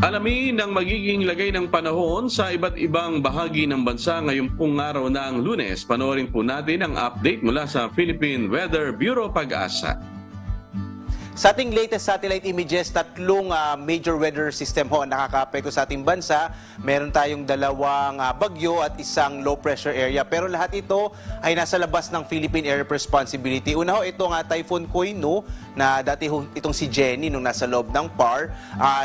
Alamin ang magiging lagay ng panahon sa iba't ibang bahagi ng bansa ngayong pong araw ng Lunes. Panoorin po natin ang update mula sa Philippine Weather Bureau Pag-asa. Sa ating latest satellite images, tatlong major weather system ho ang nakakaapekto sa ating bansa. Meron tayong dalawang bagyo at isang low pressure area. Pero lahat ito ay nasa labas ng Philippine Area of Responsibility. Una ho, itong Typhoon Koinu na dati ho itong si Jenny nung nasa loob ng PAR.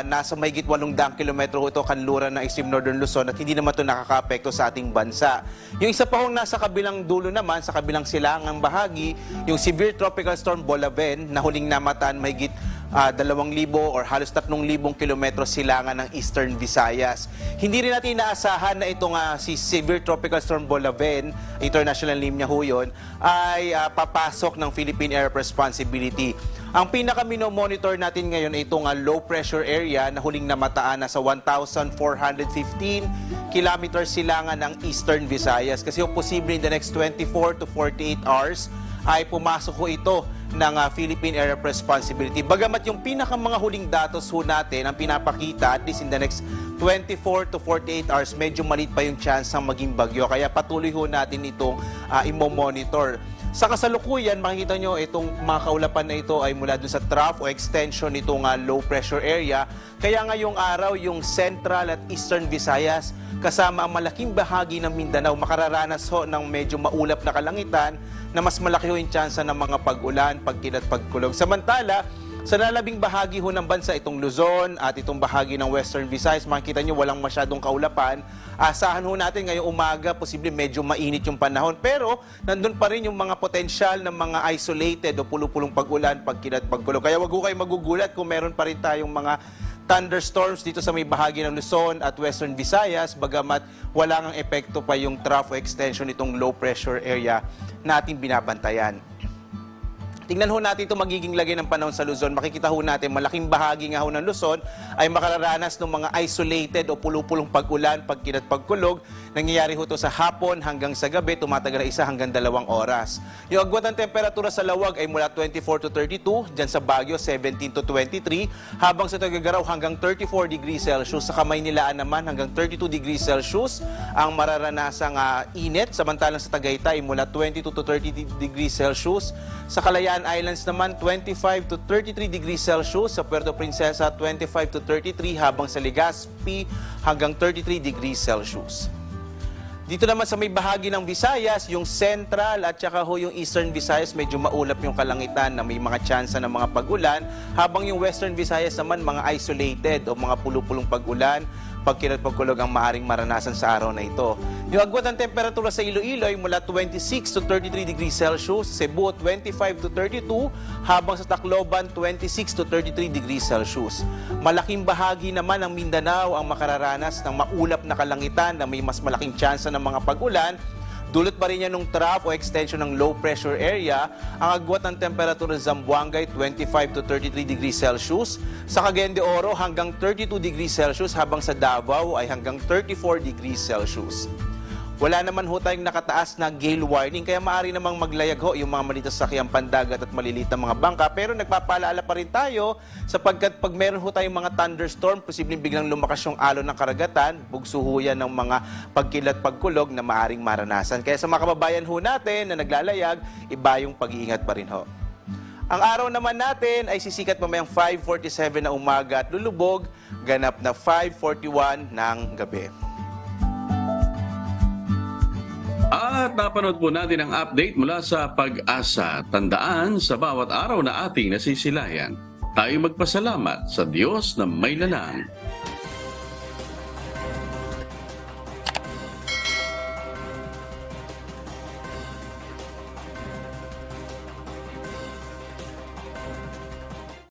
Nasa mahigit 800 kilometro ho ito kanluran ng extreme northern Luzon at hindi naman ito nakakaapekto sa ating bansa. Yung isa pa ho nasa kabilang dulo naman, sa kabilang silangang bahagi, yung severe tropical storm Bolaven na huling namataan mahigit 2,000 or halos 3,000 kilometro silangan ng Eastern Visayas. Hindi rin natin inaasahan na itong si Severe Tropical Storm Bolaven, international name niya ho yun, ay papasok ng Philippine Area of Responsibility. Ang pinaka-monitor natin ngayon ay itong low pressure area na huling namataan na sa 1,415 kilometers silangan ng Eastern Visayas. Kasi posible in the next 24 to 48 hours ay pumasok ho ito ng Philippine Area of Responsibility. Bagamat yung mga huling datos ho natin ang pinapakita, at least in the next 24 to 48 hours, medyo maliit pa yung chance ng maging bagyo. Kaya patuloy ho natin itong imo-monitor. Sa kasalukuyan, makikita nyo itong mga kaulapan na ito ay mula dun sa trough o extension nitong low pressure area. Kaya ngayong araw, yung Central at Eastern Visayas, kasama ang malaking bahagi ng Mindanao, makararanas ho ng medyo maulap na kalangitan na mas malaki ho yung tsansa ng mga pag-ulan, pagkinat, pagkulog. Samantala, sa lalabing bahagi ho ng bansa, itong Luzon at itong bahagi ng Western Visayas, makikita nyo walang masyadong kaulapan. Asahan ho natin ngayong umaga, posible medyo mainit yung panahon. Pero nandun pa rin yung mga potensyal ng mga isolated o pulupulong pag-ulan, pagkinat, pagkulog. Kaya wag ho kayo magugulat kung meron pa rin tayong mga thunderstorms dito sa may bahagi ng Luzon at Western Visayas, bagamat wala ngang epekto pa yung trough extension nitong low pressure area natin binabantayan. Tingnan ho natin ito magiging lagay ng panahon sa Luzon. Makikita ho natin malaking bahagi nga ho ng Luzon ay makararanas ng mga isolated o pulupulong pag-ulan, pagkinat, pagkulog. Nangyayari ho ito sa hapon hanggang sa gabi, tumatagal na 1 hanggang 2 oras. Yung agwat ng temperatura sa lawag ay mula 24 to 32, dyan sa Baguio 17 to 23, habang sa Tuguegarao hanggang 34 degrees Celsius. Sa Kamaynilaan naman hanggang 32 degrees Celsius ang mararanasang init, samantalang sa Tagaytay mula 22 to 30 degrees Celsius. Sa Kalayaan Islands naman 25 to 33 degrees Celsius, sa Puerto Princesa 25 to 33, habang sa Legazpi hanggang 33 degrees Celsius. Dito naman sa may bahagi ng Visayas, yung Central at saka ho yung Eastern Visayas, medyo maulap yung kalangitan na may mga tsansa ng mga pag-ulan, habang yung Western Visayas naman mga isolated o mga pulupulong pag-ulan, pagkinat, pagkulog ang maaaring maranasan sa araw na ito. Yung agwat ng temperatura sa Iloilo ay mula 26 to 33 degrees Celsius, Cebu 25 to 32, habang sa Tacloban 26 to 33 degrees Celsius. Malaking bahagi naman ng Mindanao ang makararanas ng maulap na kalangitan na may mas malaking tsansa ng mga pag-ulan. Dulot pa rin yan ng trough o extension ng low pressure area. Ang agwat ng temperatura sa Zamboanga 25 to 33 degrees Celsius. Sa Cagayan de Oro hanggang 32 degrees Celsius, habang sa Davao ay hanggang 34 degrees Celsius. Wala naman ho tayong nakataas na gale warning, kaya maaari namang maglayag ho yung mga maliit na sasakyang pandagat at maliliit na mga bangka. Pero nagpapaalala pa rin tayo sapagkat pag meron ho tayong mga thunderstorm, posibleng biglang lumakas yung alon ng karagatan, bugso ho yan ng mga pagkilat, pagkulog na maaring maranasan. Kaya sa mga kababayan ho natin na naglalayag, iba yung pag-iingat pa rin ho. Ang araw naman natin ay sisikat mamayang 5:47 na umaga at lulubog, ganap na 5:41 ng gabi. At napanood po natin ang update mula sa Pag-asa. Tandaan, sa bawat araw na ating nasisilayan, tayo magpasalamat sa Diyos na may lalang.